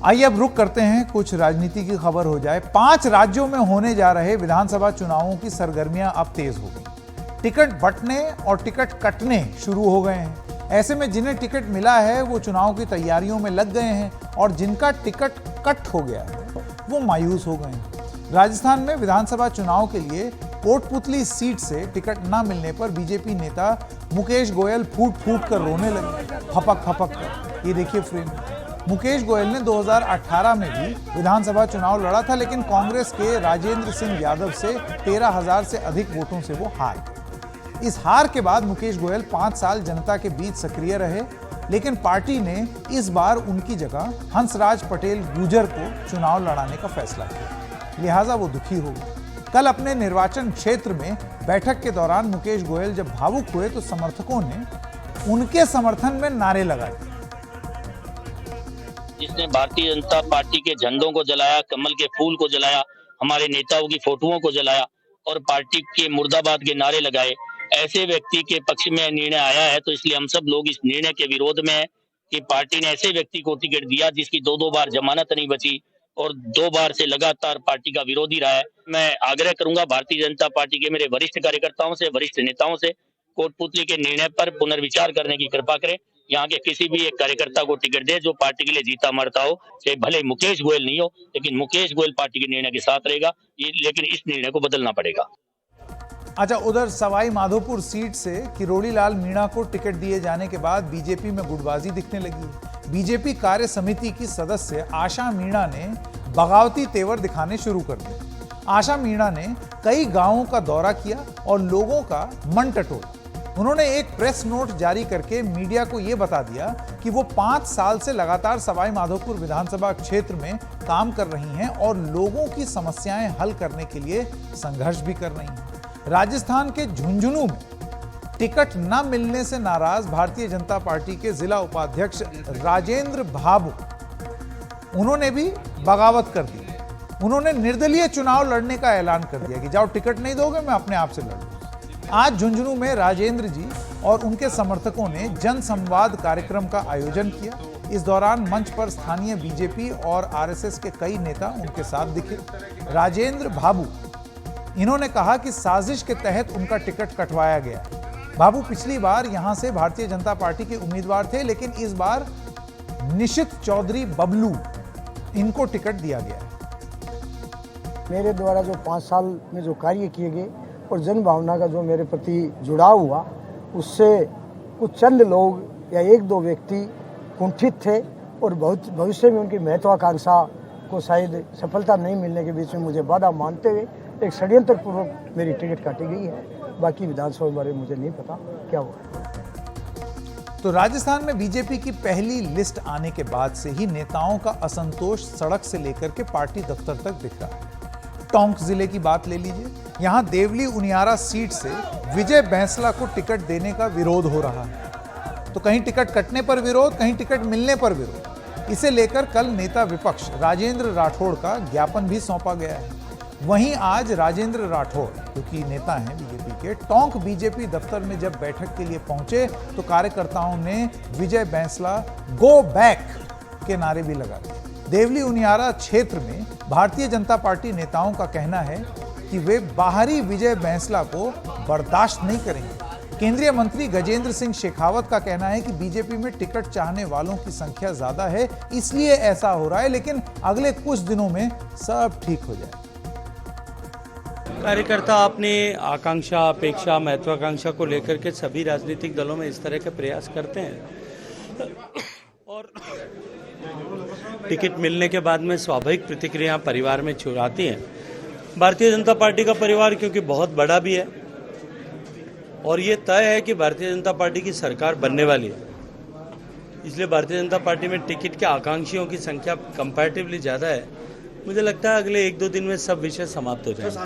आइए अब रुक करते हैं कुछ राजनीति की खबर हो जाए। 5 राज्यों में होने जा रहे विधानसभा चुनावों की सरगर्मियां अब तेज हो गई। टिकट बंटने और टिकट कटने शुरू हो गए हैं। ऐसे में जिन्हें टिकट मिला है वो चुनाव की तैयारियों में लग गए हैं और जिनका टिकट कट हो गया है वो मायूस हो गए हैं। राजस्थान में विधानसभा चुनाव के लिए कोटपुतली सीट से टिकट न मिलने पर बीजेपी नेता मुकेश गोयल फूट फूट कर रोने लगे, फपक फपक कर। ये देखिए फ्रेम। मुकेश गोयल ने 2018 में भी विधानसभा चुनाव लड़ा था, लेकिन कांग्रेस के राजेंद्र सिंह यादव से 13,000 से अधिक वोटों से वो हार गए। इस हार के बाद मुकेश गोयल 5 साल जनता के बीच सक्रिय रहे, लेकिन पार्टी ने इस बार उनकी जगह हंसराज पटेल गुर्जर को चुनाव लड़ाने का फैसला किया, लिहाजा वो दुखी हो गए। कल अपने निर्वाचन क्षेत्र में बैठक के दौरान मुकेश गोयल जब भावुक हुए तो समर्थकों ने उनके समर्थन में नारे लगाए। जिसने भारतीय जनता पार्टी के झंडों को जलाया, कमल के फूल को जलाया, हमारे नेताओं की फोटोओं को जलाया और पार्टी के मुर्दाबाद के नारे लगाए, ऐसे व्यक्ति के पक्ष में निर्णय आया है। तो इसलिए हम सब लोग इस निर्णय के विरोध में है कि पार्टी ने ऐसे व्यक्ति को टिकट दिया जिसकी 2 बार जमानत नहीं बची और 2 बार से लगातार पार्टी का विरोधी रहा है। मैं आग्रह करूंगा भारतीय जनता पार्टी के मेरे वरिष्ठ कार्यकर्ताओं से, वरिष्ठ नेताओं से, कोटपुतली के निर्णय पर पुनर्विचार करने की कृपा करें। यहाँ के किसी भी एक कार्यकर्ता को टिकट दे जो पार्टी के लिए जीता मरता हो, चाहे भले मुकेश गोयल नहीं हो, लेकिन मुकेश गोयल पार्टी के निर्णय के साथ रहेगा। लेकिन इस निर्णय को बदलना पड़ेगा। अच्छा, उधर सवाई माधोपुर सीट से किरोड़ी लाल मीणा को टिकट दिए जाने के बाद बीजेपी में गुटबाजी दिखने लगी है। बीजेपी कार्य समिति की सदस्य आशा मीणा ने बगावती तेवर दिखाने शुरू कर दिए। आशा मीणा ने कई गांवों का दौरा किया और लोगों का मन टटोला। उन्होंने एक प्रेस नोट जारी करके मीडिया को यह बता दिया कि वो 5 साल से लगातार सवाई माधोपुर विधानसभा क्षेत्र में काम कर रही हैं और लोगों की समस्याएं हल करने के लिए संघर्ष भी कर रही हैं। राजस्थान के झुंझुनू में टिकट न मिलने से नाराज भारतीय जनता पार्टी के जिला उपाध्यक्ष राजेंद्र भाबू, उन्होंने भी बगावत कर दी। उन्होंने निर्दलीय चुनाव लड़ने का ऐलान कर दिया कि जाओ टिकट नहीं दोगे मैं अपने आप से लड़ लूंगा। आज झुंझुनू में राजेंद्र जी और उनके समर्थकों ने जन संवाद कार्यक्रम का आयोजन किया। इस दौरान मंच पर स्थानीय बीजेपी और आरएसएस के कई नेता उनके साथ दिखे। राजेंद्र भाबू, इन्होंने कहा कि साजिश के तहत उनका टिकट कटवाया गया। बाबू पिछली बार यहां से भारतीय जनता पार्टी के उम्मीदवार थे, लेकिन इस बार निशित चौधरी बबलू, इनको टिकट दिया गया। मेरे द्वारा जो 5 साल में जो कार्य किए गए और जन भावना का जो मेरे प्रति जुड़ाव हुआ, उससे कुछ चंद लोग या 1-2 व्यक्ति कुंठित थे और बहुत भविष्य में उनकी महत्वाकांक्षा को शायद सफलता नहीं मिलने के बीच में मुझे बाधा मानते हुए एक षड्यंत्र पूर्वक मेरी टिकट काटी गई है। बाकी विधानसभा बारे मुझे नहीं पता क्या हुआ। तो राजस्थान में बीजेपी की पहली लिस्ट आने के बाद से ही नेताओं का असंतोष सड़क से लेकर के पार्टी दफ्तर तक दिख रहा है। टोंक जिले की बात ले लीजिए। यहां देवली उनियारा सीट से विजय बैंसला को टिकट देने का विरोध हो रहा है। तो कहीं टिकट कटने पर विरोध, कहीं टिकट मिलने पर विरोध। इसे लेकर कल नेता विपक्ष राजेंद्र राठौड़ का ज्ञापन भी सौंपा गया है। वहीं आज राजेंद्र राठौड़, क्योंकि नेता हैं बीजेपी के, टोंक बीजेपी दफ्तर में जब बैठक के लिए पहुंचे तो कार्यकर्ताओं ने विजय बैंसला गो बैक के नारे भी लगा दिए। देवली उनियारा क्षेत्र में भारतीय जनता पार्टी नेताओं का कहना है कि वे बाहरी विजय बैंसला को बर्दाश्त नहीं करेंगे। केंद्रीय मंत्री गजेंद्र सिंह शेखावत का कहना है कि बीजेपी में टिकट चाहने वालों की संख्या ज्यादा है, इसलिए ऐसा हो रहा है, लेकिन अगले कुछ दिनों में सब ठीक हो जाए। कार्यकर्ता अपनी आकांक्षा, अपेक्षा, महत्वाकांक्षा को लेकर के सभी राजनीतिक दलों में इस तरह के प्रयास करते हैं और टिकट मिलने के बाद में स्वाभाविक प्रतिक्रिया परिवार में आती हैं। भारतीय जनता पार्टी का परिवार क्योंकि बहुत बड़ा भी है और ये तय है कि भारतीय जनता पार्टी की सरकार बनने वाली है, इसलिए भारतीय जनता पार्टी में टिकट के आकांक्षियों की संख्या कंपैरेटिवली ज़्यादा है। मुझे लगता है अगले 1-2 दिन में सब विषय समाप्त हो जाएंगे।